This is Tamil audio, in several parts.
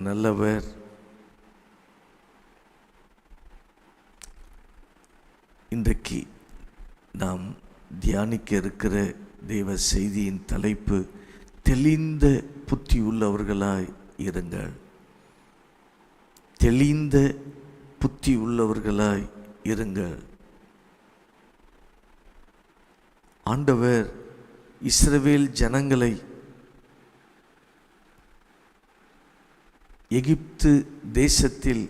நல்லவர். இன்றைக்கு நாம் தியானிக்க இருக்கிற தேவ செய்தியின் தலைப்பு, தெளிந்த புத்தி உள்ளவர்களாய் இருங்கள். தெளிந்த புத்தி உள்ளவர்களாய் இருங்கள். ஆண்டவர் இஸ்ரவேல் ஜனங்களை எகிப்து தேசத்தில்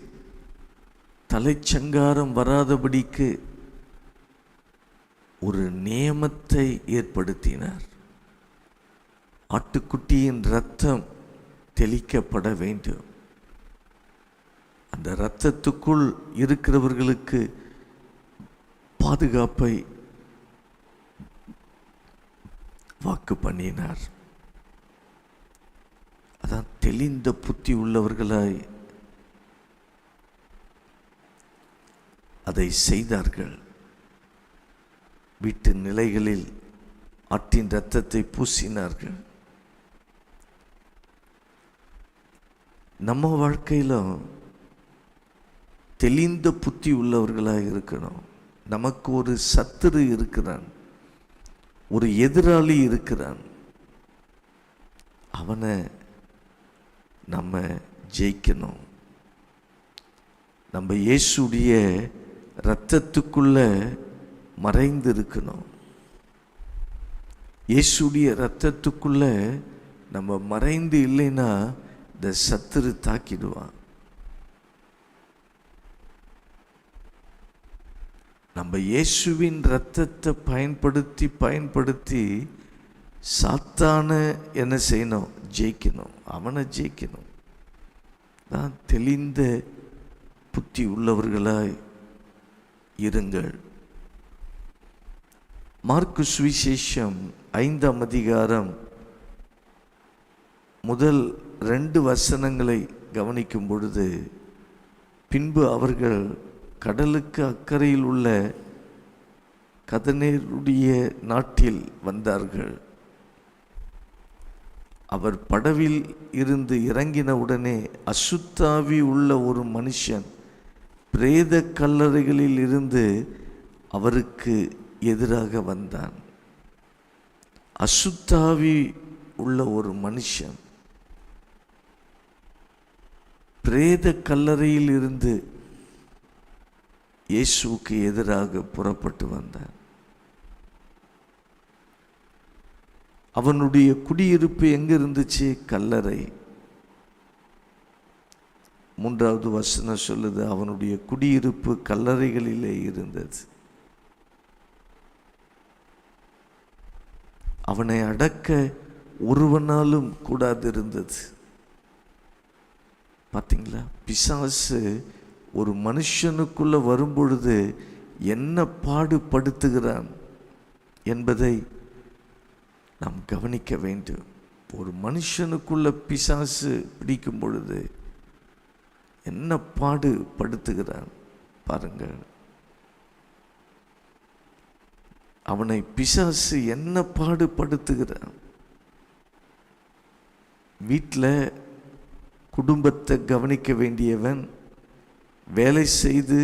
தலைச்சங்காரம் வராதபடிக்கு ஒரு நியமத்தை ஏற்படுத்தினார். ஆட்டுக்குட்டியின் இரத்தம் தெளிக்கப்பட வேண்டும். அந்த இரத்தத்துக்குள் இருக்கிறவர்களுக்கு பாதுகாப்பை வாக்கு பண்ணினார். அதான் தெளிந்த புத்தி உள்ளவர்களாய் அதை செய்தார்கள். வீட்டு நிலைகளில் ஆட்டின் இரத்தத்தை பூசினார்கள். நம்ம வாழ்க்கையிலும் தெளிந்த புத்தி உள்ளவர்களாக இருக்கணும். நமக்கு ஒரு சத்துரு இருக்கிறான், ஒரு எதிராளி இருக்கிறான். அவனை நம்ம ஜெயிக்கணும். நம்ம இயேசுடைய இரத்தத்துக்குள்ள மறைந்து இருக்கணும். இயேசுடைய இரத்தத்துக்குள்ள நம்ம மறைந்து இல்லைன்னா இந்த சத்துரு தாக்கிடுவான். நம்ம இயேசுவின் இரத்தத்தை பயன்படுத்தி சாத்தான என்ன செய்யணும்? ஜெயிக்கணும். அவனை ஜெயிக்கணும். தான் தெளிந்த புத்தி உள்ளவர்களாய் இருங்கள். மார்க்கு சுவிசேஷம் 5ஆம் அதிகாரம் முதல் 2 வசனங்களை கவனிக்கும் பொழுது, பின்பு அவர்கள் கடலுக்கு அக்கறையில் உள்ள கதனேருடைய நாட்டில் வந்தார்கள். அவர் படவில் இருந்து இறங்கின உடனே அசுத்தாவி உள்ள ஒரு மனுஷன் பிரேத கல்லறைகளில் இருந்து அவருக்கு எதிராக வந்தான். அசுத்தாவி உள்ள ஒரு மனுஷன் பிரேத கல்லறையில் இருந்து இயேசுவுக்கு எதிராக புறப்பட்டு வந்தான். அவனுடைய குடியிருப்பு எங்க இருந்துச்சு? கல்லறை. 3வது வசனம் சொல்லுது, அவனுடைய குடியிருப்பு கல்லறைகளிலே இருந்தது. அவனை அடக்க ஒருவனாலும் கூடாது இருந்தது. பார்த்தீங்களா? பிசாசு ஒரு மனுஷனுக்குள்ள வரும்பொழுது என்ன பாடுபடுத்துகிறான் என்பதை நாம் கவனிக்க வேண்டும். ஒரு மனுஷனுக்குள்ள பிசாசு பிடிக்கும் பொழுது என்ன பாடுபடுத்துகிறான் பாருங்கள். அவனை பிசாசு என்ன பாடுபடுத்துகிறான். வீட்டில் குடும்பத்தை கவனிக்க வேண்டியவன் வேலை செய்து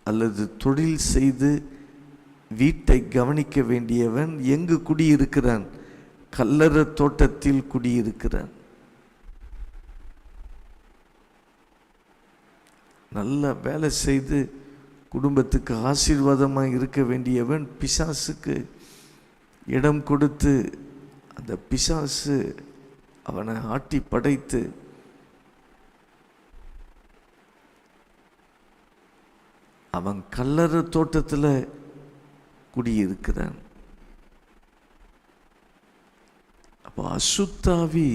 அல்லது தொழில் செய்து வீட்டை கவனிக்க வேண்டியவன் எங்கு குடியிருக்கிறான்? கல்லறை தோட்டத்தில் குடியிருக்கிறான். நல்ல வேலை செய்து குடும்பத்துக்கு ஆசீர்வாதமாக இருக்க வேண்டியவன் பிசாசுக்கு இடம் கொடுத்து அந்த பிசாசு அவனை ஆட்டி படைத்து அவன் கல்லறை தோட்டத்தில் குடியிருக்கிறான். அப்போ அசுத்தாவி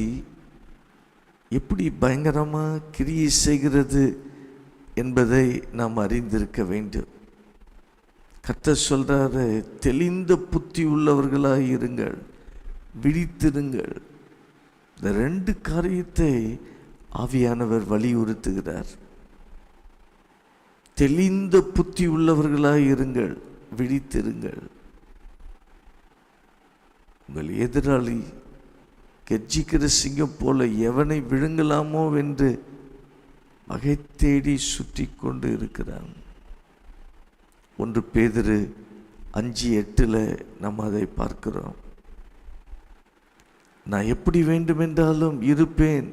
எப்படி பயங்கரமாக கிரியை செய்கிறது என்பதை நாம் அறிந்திருக்க வேண்டும். கர்த்தர் சொல்றாரு, தெளிந்த புத்தி உள்ளவர்களாய் இருங்கள், விழித்திருங்கள். இந்த 2 காரியத்தை ஆவியானவர் வலியுறுத்துகிறார். தெளிந்த புத்தி உள்ளவர்களாய் இருங்கள், விழித்திருங்கள். உங்கள் எதிராளிக்கு கெர்ச்சிக்கிற சிங்கம் போல எவனை விழுங்கலாமோ என்று வகை தேடி சுற்றி கொண்டு இருக்கிறான். 1 பேதுரு 5:8 நம்ம அதை பார்க்கிறோம். நான் எப்படி வேண்டுமென்றாலும் இருப்பேன்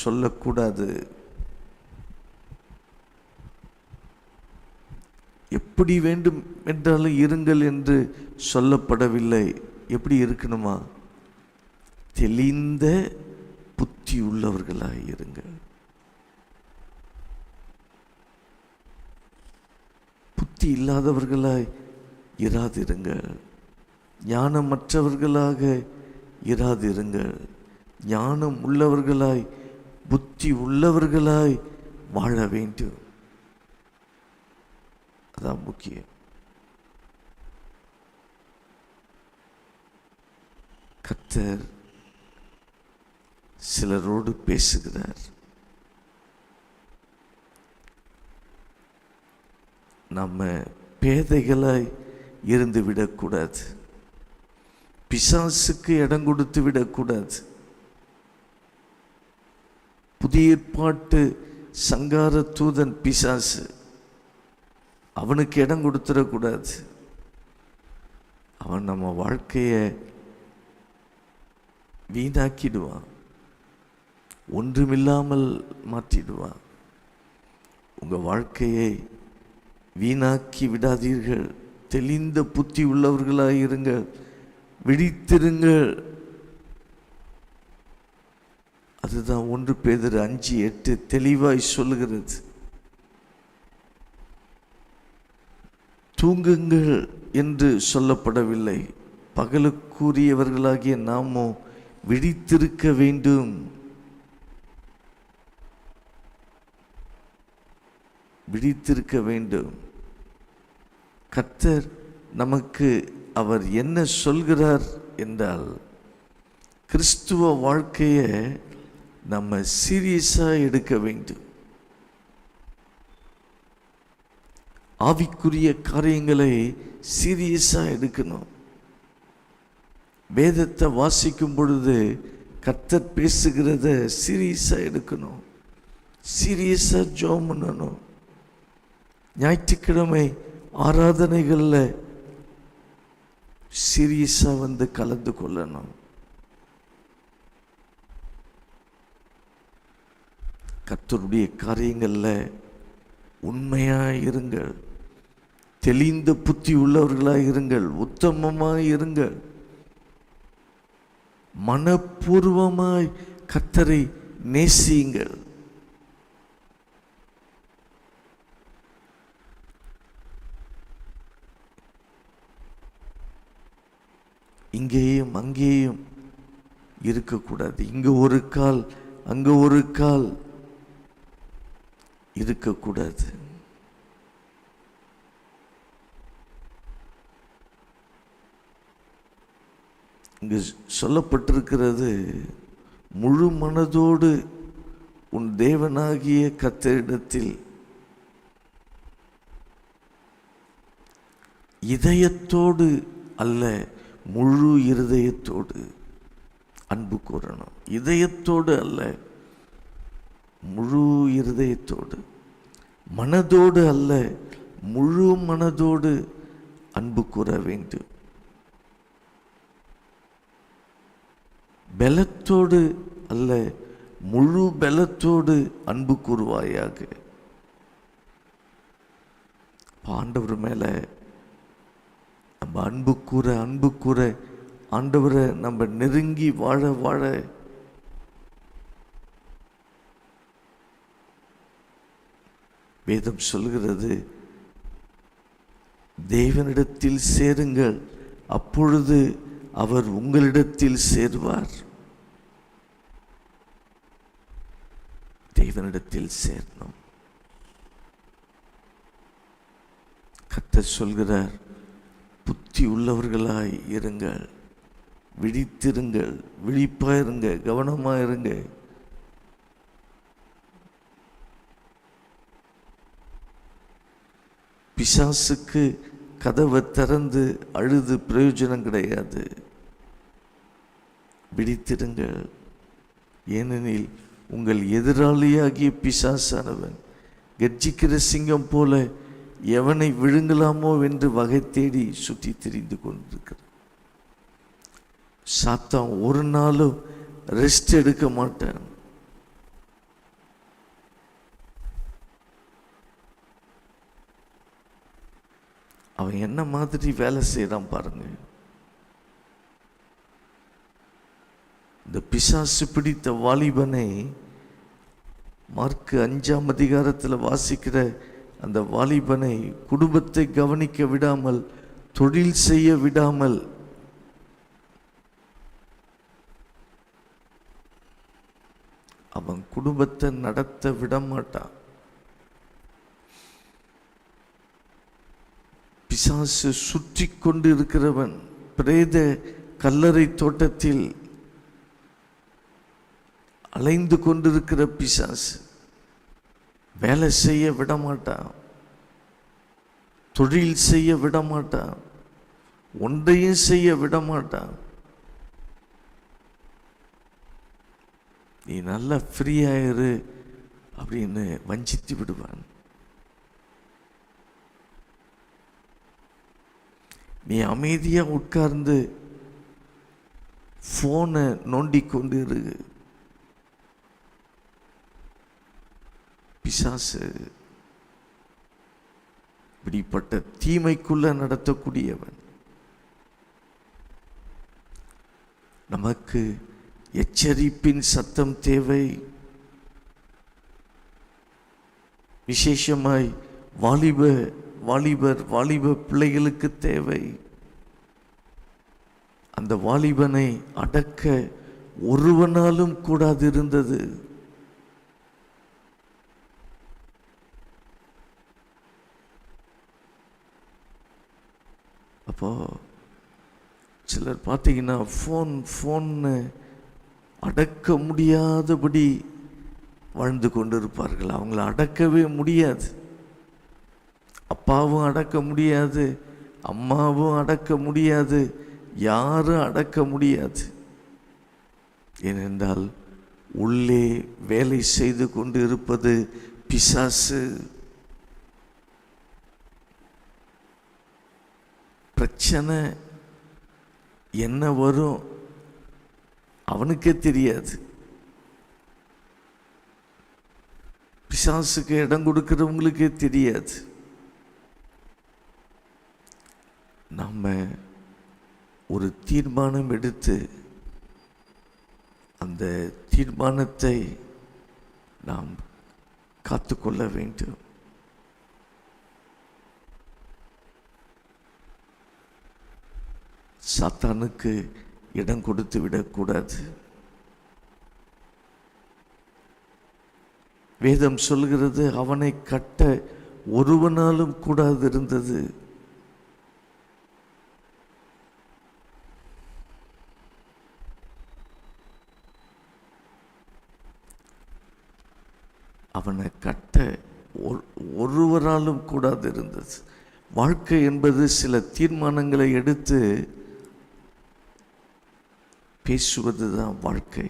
சொல்லக்கூடாது. எப்படி வேண்டும் என்றாலும் இருங்கள் என்று சொல்லப்படவில்லை. எப்படி இருக்கணுமா? தெளிந்த புத்தி உள்ளவர்களாய் இருங்கள். புத்தி இல்லாதவர்களாய் இராதிருங்கள். ஞானமற்றவர்களாக இராதிருங்கள். ஞானம் உள்ளவர்களாய் புத்தி உள்ளவர்களாய் வாழ வேண்டும். அதான் முக்கியம். கர்த்தர் சிலரோடு பேசுகிறார். நம்ம பேதைகளாய் இருந்து விடக்கூடாது. பிசாசுக்கு இடம் கொடுத்து விடக்கூடாது. புதிய ஏற்பாட்டு சங்கார தூதன் பிசாசு, அவனுக்கு இடம் கொடுத்துடக்கூடாது. அவன் நம்ம வாழ்க்கையை வீணாக்கிடுவான், ஒன்றுமில்லாமல் மாற்றிடுவான். உங்கள் வாழ்க்கையை வீணாக்கி விடாதீர்கள். தெளிந்த புத்தி உள்ளவர்களாயிருங்கள், விழித்திருங்கள். அதுதான் 1 பேதுரு 5:8 தெளிவாய் சொல்லுகிறது. தூங்குங்கள் என்று சொல்லப்படவில்லை. பகலுக்குரியவர்களாகிய நாமோ விழித்திருக்க வேண்டும். விழித்திருக்க வேண்டும். கர்த்தர் நமக்கு அவர் என்ன சொல்கிறார் என்றால், கிறிஸ்துவ வாழ்க்கையை நம்ம சீரியஸாக எடுக்க வேண்டும். ஆவிக்குரிய காரியங்களை சீரியஸாக எடுக்கணும். வேதத்தை வாசிக்கும் பொழுது கர்த்தர் பேசுகிறத சீரியஸாக எடுக்கணும். சீரியஸாக ஜெபம் பண்ணணும். ஞாயிற்றுக்கிழமை ஆராதனைகளில் சீரியஸாக கலந்து கொள்ளணும். கர்த்தருடைய காரியங்களில் உண்மையாக இருங்கள். தெளிந்த புத்தி உள்ளவர்களாக இருங்கள். உத்தமமாக இருங்கள். மனப்பூர்வமாய் கர்த்தரை நேசியுங்கள். இங்கேயும் அங்கேயும் இருக்கக்கூடாது. இங்க ஒரு கால் அங்க ஒரு கால் இருக்கக்கூடாது. இங்கு சொல்லப்பட்டிருக்கிறது, முழு மனதோடு உன் தேவனாகிய கர்த்தரிடத்தில் இதயத்தோடு அல்ல, முழு இருதயத்தோடு அன்பு கூறணும். இதயத்தோடு அல்ல, முழு இருதயத்தோடு. மனதோடு அல்ல, முழு மனதோடு அன்பு கூற வேண்டும். பலத்தோடு அல்ல, முழு பலத்தோடு அன்பு கூறுவாயாக. ஆண்டவர் மேல நம்ம அன்பு கூற ஆண்டவரை நம்ம நெருங்கி வாழ வாழ வேதம் சொல்கிறது, தேவனிடத்தில் சேருங்கள், அப்பொழுது அவர் உங்களிடத்தில் சேருவார். தேவனிடத்தில் சேரணும். கர்த்தர் சொல்கிறார், புத்தி உள்ளவர்களாய் இருங்கள், விழித்திருங்கள், விழிப்பாயிருங்க, கவனமாயிருங்க. பிசாசுக்கு கதவை திறந்து அழுது பிரயோஜனம் கிடையாது. விழித்திருங்கள். ஏனெனில் உங்கள் எதிராளியாகிய பிசாசானவன் கர்ஜிக்கிற சிங்கம் போல எவனை விழுங்கலாமோ என்று வகை தேடி சுற்றி திரிந்து கொண்டிருக்கிறான். சாத்தான் ஒரு நாளும் ரெஸ்ட் எடுக்க மாட்டான். அவன் என்ன மாதிரி வேலை செய்யறான் பாருங்க. இந்த பிசாசு பிடித்த வாலிபனை மார்க்கு 5ஆம் அதிகாரத்தில் வாசிக்கிற அந்த வாலிபனை குடும்பத்தை கவனிக்க விடாமல், தொழில் செய்ய விடாமல், அவன் குடும்பத்தை நடத்த விடமாட்டான். பிசாசு சுற்றி கொண்டு இருக்கிறவன், பிரேத கல்லறை தோட்டத்தில் அலைந்து கொண்டிருக்கிற பிசாசு வேலை செய்ய விடமாட்டான், தொழில் செய்ய விடமாட்டான், ஒன்றையும் செய்ய விடமாட்டான். நீ நல்லா ஃப்ரீயாயிரு அப்படின்னு வஞ்சித்து விடுவான். நீ அமைதியா உட்கார்ந்து போனை நோண்டி கொண்டு இரு. பிசாசு இப்படிப்பட்ட தீமைக்குள்ள நடத்தக்கூடியவன். நமக்கு எச்சரிப்பின் சத்தம் தேவை. விசேஷமாய் வாலிப பிள்ளைகளுக்கு தேவை. அந்த வாலிபனை அடக்க ஒருவனாலும் கூடாது இருந்தது. அப்போ சிலர் பார்த்தீங்கன்னா ஃபோன்னு அடக்க முடியாதபடி வாழ்ந்து கொண்டிருப்பார்கள். அவங்கள அடக்கவே முடியாது. அப்பாவும் அடக்க முடியாது, அம்மாவும் அடக்க முடியாது, யாரும் அடக்க முடியாது. ஏனென்றால் உள்ளே வேலை செய்து கொண்டு இருப்பது பிசாசு. பிரச்சனை என்ன வரும் அவனுக்கே தெரியாது. பிசாசுக்கு இடம் கொடுக்கிறவங்களுக்கே தெரியாது. நம்ம ஒரு தீர்மானம் எடுத்து அந்த தீர்மானத்தை நாம் காத்துக்கொள்ள வேண்டும். சாத்தானுக்கு இடம் கொடுத்து விடக்கூடாது. வேதம் சொல்கிறது, அவனை கட்ட ஒருவனாலும் கூடாது இருந்தது. அவனை கட்ட ஒருவராலும் கூடாது இருந்தது. வாழ்க்கை என்பது சில தீர்மானங்களை எடுத்து பேசுவதுதான் வாழ்க்கை.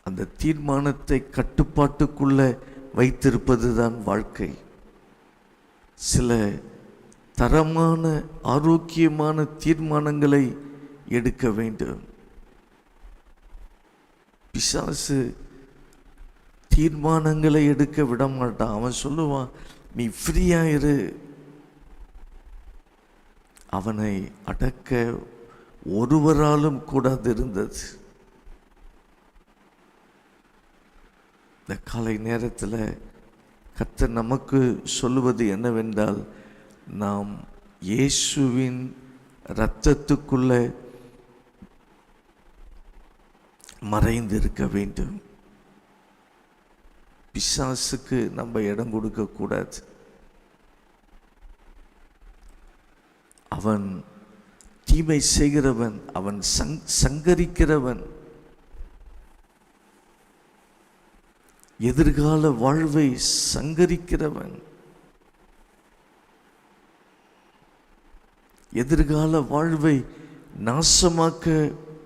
அந்த தீர்மானத்தை கட்டுப்பாட்டுக்குள்ள வைத்திருப்பதுதான் வாழ்க்கை. சில தரமான ஆரோக்கியமான தீர்மானங்களை எடுக்க வேண்டும். பிசாசு தீர்மானங்களை எடுக்க விட மாட்டான். அவன் சொல்லுவான், நீ ஃப்ரீயா இரு. அவனை அடக்க ஒருவராலும் கூடாது இருந்தது. இந்த காலை நேரத்தில் கர்த்தர் நமக்கு சொல்லுவது என்னவென்றால், நாம் இயேசுவின் இரத்தத்துக்குள்ள மறைந்திருக்க வேண்டும். பிசாசுக்கு நம்ம இடம் கொடுக்க கூடாது. அவன் தீமை செய்கிறவன், அவன் சங்கரிக்கிறவன், எதிர்கால வாழ்வை சங்கரிக்கிறவன், எதிர்கால வாழ்வை நாசமாக்க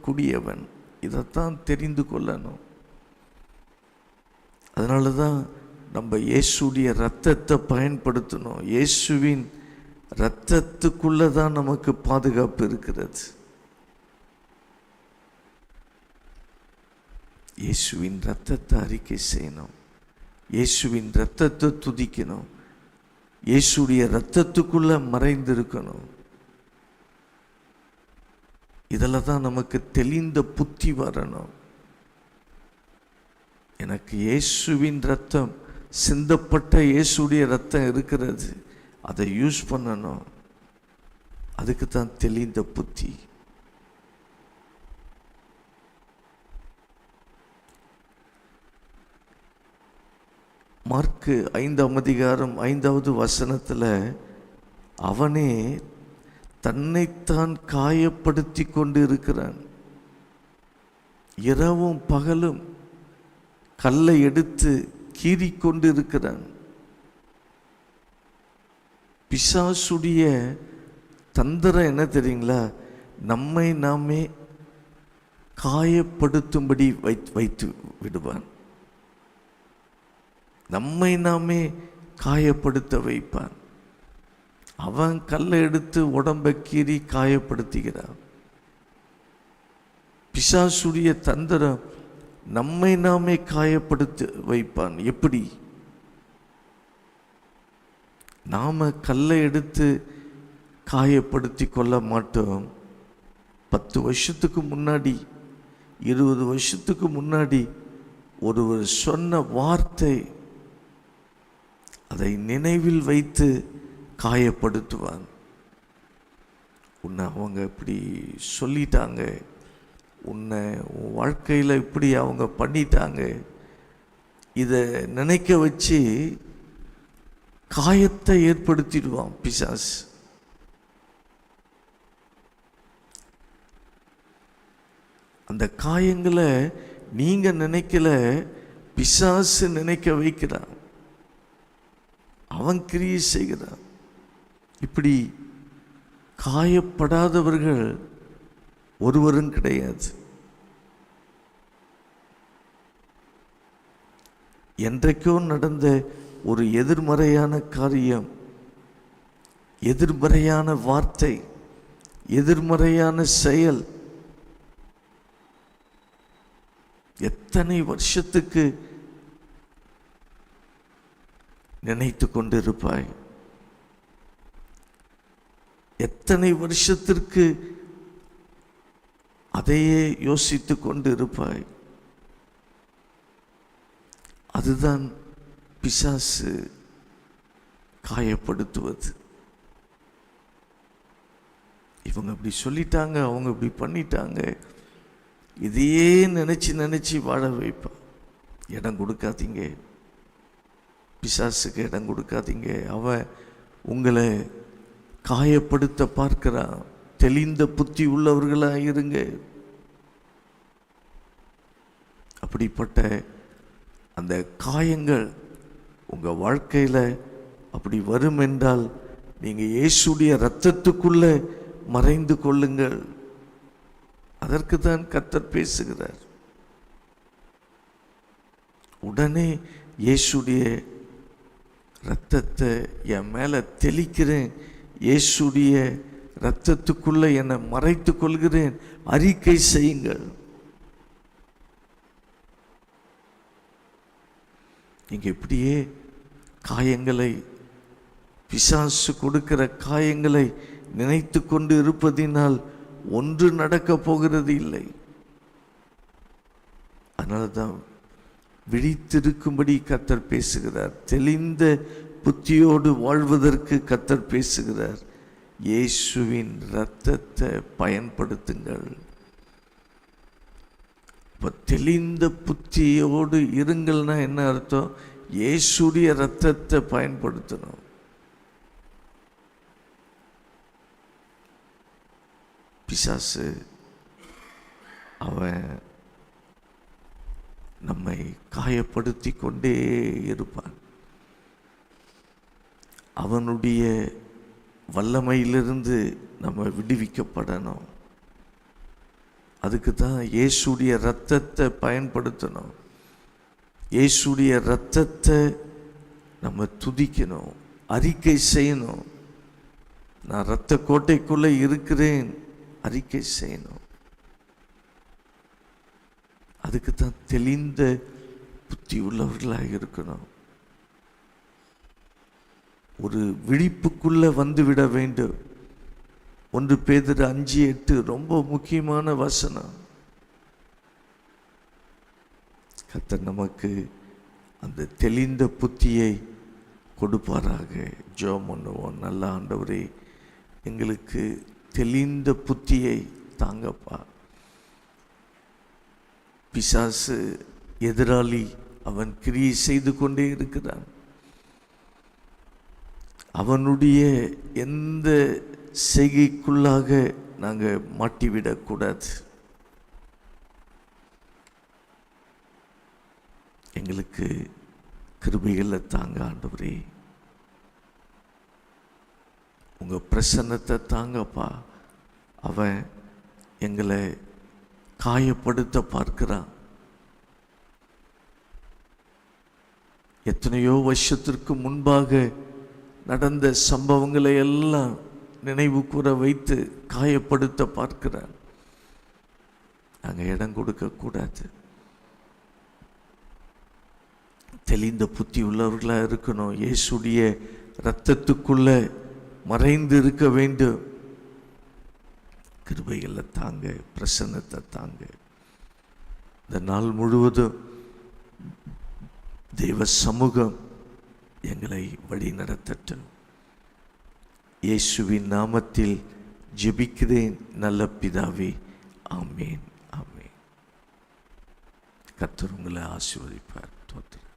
கூடியவன். இதைத்தான் தெரிந்து கொள்ளணும். அதனால தான் நம்ம இயேசுடைய இரத்தத்தை பயன்படுத்தணும். இயேசுவின் இரத்தத்துக்குள்ளே தான் நமக்கு பாதுகாப்பு இருக்கிறது. இயேசுவின் இரத்தத்தை அறிக்கை செய்யணும், இயேசுவின் இரத்தத்தை துதிக்கணும், இயேசுடைய இரத்தத்துக்குள்ள மறைந்திருக்கணும். இதில் தான் நமக்கு தெளிந்த புத்தி வரணும். எனக்கு இயேசுவின் இரத்தம், சிந்தப்பட்ட இயேசுடைய இரத்தம் இருக்கிறது, அதை யூஸ் பண்ணணும். அதுக்கு தான் தெளிந்த புத்தி. மார்க்கு 5ஆம் அதிகாரம் 5வது வசனத்தில் அவனே தன்னைத்தான் காயப்படுத்தி கொண்டு இருக்கிறான். இரவும் பகலும் கல்லை எடுத்து கீறிக்கொண்டு இருக்கிறான். பிசாசுடைய தந்திரம் என்ன தெரியுங்களா? நம்மை நாமே காயப்படுத்தும்படி வைத்து விடுவான். நம்மை நாமே காயப்படுத்த வைப்பான். அவன் கல்லை எடுத்து உடம்பை கீறி காயப்படுத்துகிறான். பிசாசுடைய தந்திரம் நம்மை நாமே காயப்படுத்த வைப்பான். எப்படி? நாம கல்லை எடுத்து காயப்படுத்தி கொள்ள மாட்டோம். 10 வருஷத்துக்கு முன்னாடி, 20 வருஷத்துக்கு முன்னாடி ஒருவர் சொன்ன வார்த்தை, அதை நினைவில் வைத்து காயப்படுத்துவான். உன்னை அவங்க இப்படி சொல்லிட்டாங்க, உன்னை உன் வாழ்க்கையில் இப்படி அவங்க பண்ணிட்டாங்க, இதை நினைக்க வச்சு காயத்தை ஏற்படுத்திடுவான் பிசாசு. அந்த காயங்களை நீங்க நினைக்கல, பிசாசு நினைக்க வைக்கிறான். அவன் கிரியை செய்கிறான். இப்படி காயப்படாதவர்கள் ஒருவரும் கிடையாது. என்றைக்கோ நடந்த ஒரு எதிர்மறையான காரியம், எதிர்மறையான வார்த்தை, எதிர்மறையான செயல் எத்தனை வருஷத்துக்கு நினைத்து கொண்டிருப்பாய்? எத்தனை வருஷத்திற்கு அதையே யோசித்து கொண்டு இருப்பாய்? அதுதான் பிசாசு காயப்படுத்துவது. இவங்க இப்படி சொல்லிட்டாங்க, அவங்க இப்படி பண்ணிட்டாங்க, இதையே நினைச்சு வாழ வைப்பான். இடம் கொடுக்காதீங்க, பிசாசுக்கு இடம் கொடுக்காதீங்க. அவன் உங்களை காயப்படுத்த பார்க்கிறான். தெளிந்த புத்தி உள்ளவர்களாக இருங்க. அப்படிப்பட்ட அந்த காயங்கள் உங்கள் வாழ்க்கையில் அப்படி வரும் என்றால் நீங்கள் இயேசுடைய இரத்தத்துக்குள்ளே மறைந்து கொள்ளுங்கள். அதற்கு தான் கர்த்தர் பேசுகிறார். உடனே இயேசுடைய இரத்தத்தை என் மேலே தெளிக்கிறேன், இயேசுடைய இரத்தத்துக்குள்ளே என்னை மறைத்து கொள்கிறேன், அறிக்கை செய்யுங்கள். நீங்க இப்படியே காயங்களை, பிசாசு கொடுக்கிற காயங்களை நினைத்து கொண்டு இருப்பதினால் ஒன்று நடக்க போகிறது இல்லை. அதனால தான் விழித்திருக்கும்படி கர்த்தர் பேசுகிறார். தெளிந்த புத்தியோடு வாழ்வதற்கு கர்த்தர் பேசுகிறார். இயேசுவின் இரத்தத்தை பயன்படுத்துங்கள். இப்போ தெளிந்த புத்தியோடு இருங்கள்னா என்ன அர்த்தம்? இயேசுடைய இரத்தத்தை பயன்படுத்தணும். பிசாசு அவன் நம்மை காயப்படுத்தி கொண்டே இருப்பான். அவனுடைய வல்லமையிலிருந்து நம்ம விடுவிக்கப்படணும். அதுக்கு தான் இயேசுடைய இரத்தத்தை பயன்படுத்தணும். இயேசுடைய இரத்தத்தை நம்ம துதிக்கணும், அறிக்கை செய்யணும். நான் இரத்த கோட்டைக்குள்ளே இருக்கிறேன், அறிக்கை செய்யணும். அதுக்கு தான் தெளிந்த புத்தி உள்ளவர்களாக இருக்கணும். ஒரு விழிப்புக்குள்ள வந்துவிட வேண்டும். 1 பேதுரு 5:8 ரொம்ப முக்கியமான வசனம். கர்த்தர் நமக்கு அந்த தெளிந்த புத்தியை கொடுப்பாராக. ஜெபம் பண்ணுவோம். நல்ல ஆண்டவரே, எங்களுக்கு தெளிந்த புத்தியை தாங்கப்பா. பிசாசு எதிராளி, அவன் கிரியை செய்து கொண்டே இருக்கிறான். அவனுடைய எந்த செய்கைக்குள்ளாக நாங்கள் மாட்டிவிடக்கூடாது. எங்களுக்கு கிருபைகளை தாங்க ஆண்டவரே. உங்கள் பிரசன்னத்தை தாங்கப்பா. அவன் எங்களை காயப்படுத்த பார்க்கிறான். எத்தனையோ வருஷத்திற்கு முன்பாக நடந்த சம்பவங்களை எல்லாம் நினைவு கூற வைத்து காயப்படுத்த பார்க்கிறான். நாங்கள் இடம் கொடுக்கக்கூடாது. தெளிந்த புத்தி உள்ளவர்களாக இருக்கணும். இயேசுடைய இரத்தத்துக்குள்ள மறைந்து இருக்க வேண்டும். கிருபைகளை தாங்க, பிரசன்னத்தை தாங்க. இந்த நாள் முழுவதும் தேவ சமூகம் எங்களை வழி நடத்தட்டும். இயேசுவின் நாமத்தில் ஜெபிக்கிறேன் நல்ல பிதாவே, ஆமேன், ஆமேன். கர்த்தர் உங்களை ஆசீர்வதிப்பார். தோத்திரம்.